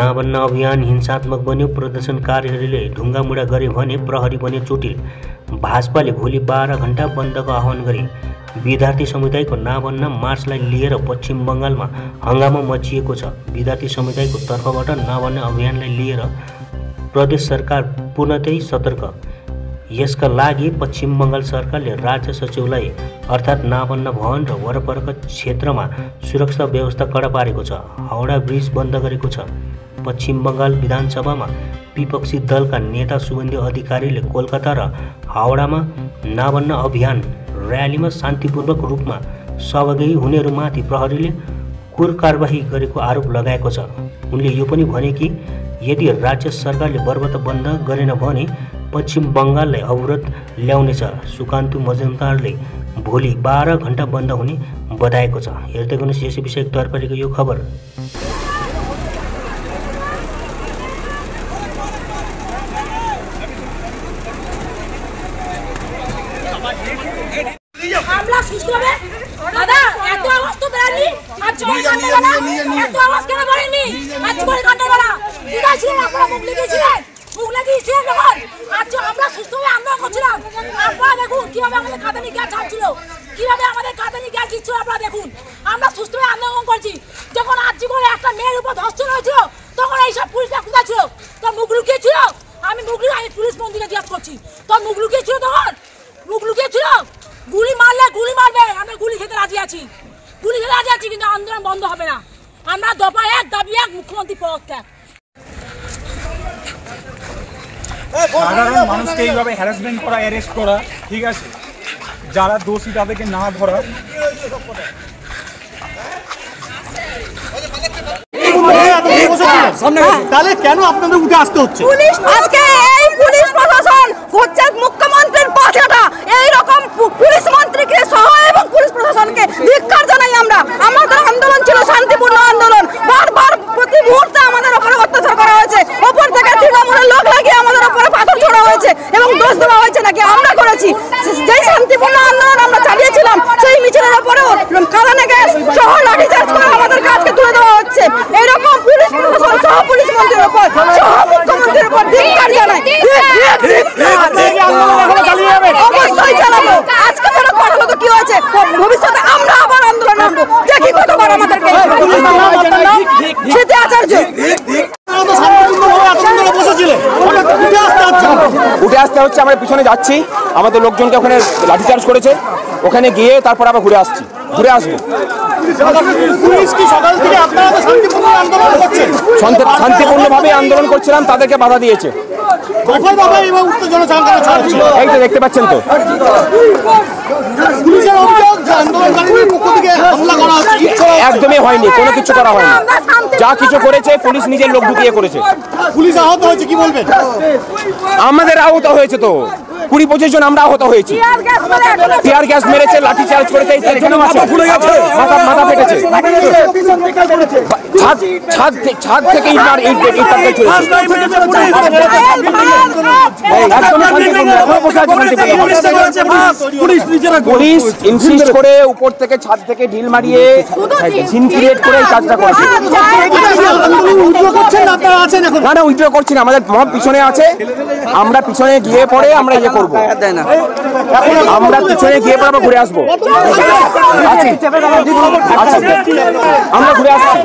नाभन्न अभियान हिंसात्मक बन्यो। प्रदर्शनकारीहरूले ढुङ्गामुढा गरे भने प्रहरी बने चोटिल। भाजपाले भोलि 12 घण्टा बन्दको आह्वान गरे। विद्यार्थी समुदायको नाभन्न मार्चलाई लिएर पश्चिम बङ्गालमा हङ्गामा मचिएको छ। विद्यार्थी समुदायको तर्फबाट नाभन्न अभियानलाई लिएर प्रदेश सरकार पूर्णतै सतर्क। यसका लागि पश्चिम बङ्गाल सरकारले राज्य सचिवालय अर्थात् नाभन्न भवन र वरपरका क्षेत्रमा सुरक्षा व्यवस्था कडा पारेको छ। हाउडा ब्रिज बन्द गरेको छ। पश्चिम बङ्गाल विधानसभामा विपक्षी दलका नेता शुभेन्दु अधिकारीले कोलकाता र हावडामा नाभन्न अभियान र्यालीमा शान्तिपूर्वक रूपमा सहभागी हुनेहरूमाथि प्रहरीले क्रूर कारबाही गरेको आरोप लगाएको छ। उनले यो पनि भने कि यदि राज्य सरकारले बर्बत बन्द गरेन भने पश्चिम बङ्गाललाई अवरोध ल्याउनेछ। सुकान्तु मजुमदारले भोलि 12 घण्टा बन्द हुने बताएको छ। हेर्दै गर्नुहोस् यस विषयक तयार पारेको यो खबर। গুলি মারলে গুলি মারবে, আমরা গুলি খেতে রাজি আছি, গুলি খেতে রাজি আছি, কিন্তু আন্দোলন বন্ধ হবে না। আমরা দফা এক দাবি এক, মুখ্যমন্ত্রী পদত্যাগ। সাধারণ মানুষকে এইভাবে হ্যারাসমেন্ট করা, অ্যারেস্ট করা ঠিক আছে, যারা দোষী তাদেরকে না ধরা। তাহলে কেন আপনাদের উঠে আসতে হচ্ছে? আজকে এই পুলিশ প্রশাসন হচ্ছে মুখ্যমন্ত্রীর পাছাটা। এইরকম পুলিশ মন্ত্রীকে সহ এবং পুলিশ প্রশাসনকে ধিক্কার জানাই আমরা। আমাদের আন্দোলন ছিল শান্তিপূর্ণ আন্দোলন। বারবার প্রতি মুহূর্তে আমাদের উপরে অত্যাচার করা হয়েছে। ওপর থেকে তৃণমূলের লোক লাগিয়ে আমাদের উপরে পাথর ছোড়া হয়েছে এবং দোষ দেওয়া হয়েছে নাকি আমরা করেছি। যেই শান্তিপূর্ণ আন্দোলন আমরা চালিয়েছিলাম সেই মিছিলের উপরেও কাঁদানে গ্যাস সহ লাঠিচার্জ করে আমাদের কাজকে তুলে দেওয়া হচ্ছে। এইরকম পুলিশ প্রশাসন সহ পুলিশ মন্ত্রীর উপর সহ মুখ্যমন্ত্রীর উপর ধিক্কার জানাই। অবশ্যই চালাবো। আজকে যারা পাঠালো তো কি হয়েছে, ভবিষ্যতে আমরা আবার আন্দোলন নামবো। দেখি কতবার আমাদেরকে সেতে আচার্য উঠে আসতে হচ্ছে। আমরা পিছনে যাচ্ছি, আমাদের লোকজনকে ওখানে লাঠিচার্জ করেছে, ওখানে গিয়ে তারপর আবার ঘুরে আসছি, ঘুরে আসবো। শান্তিপূর্ণভাবে আন্দোলন করছিলাম, তাদেরকে বাধা দিয়েছে। এই তো দেখতে পাচ্ছেন তো। একদমই হয়নি, কোনো কিছু করা হয়নি। যা কিছু করেছে পুলিশ নিজের লোক ঢুকিয়ে করেছে। পুলিশ আহত হয়েছে, কি বলবেন? আমাদের আহত হয়েছে তো 20-25 জন আমরা আহত হয়েছি। টিয়ার গ্যাস মেরেছে, লাঠি চার্জ করেছে, মাথা ফেটেছে। ছাদ থেকে পুলিশ ইনসিস্ট করে উপর থেকে ছাদ থেকে ঢিল মারিয়ে সিন ক্রিয়েট করে এই কাজটা করেছে। না না, উইথড্র করছি না, আমাদের মব পিছনে আছে। আমরা পিছনে গিয়ে পরে আমরা ইয়ে করবো, আমরা পিছনে গিয়ে পরে আমরা ঘুরে আসবো। আমরা ঘুরে আসছি।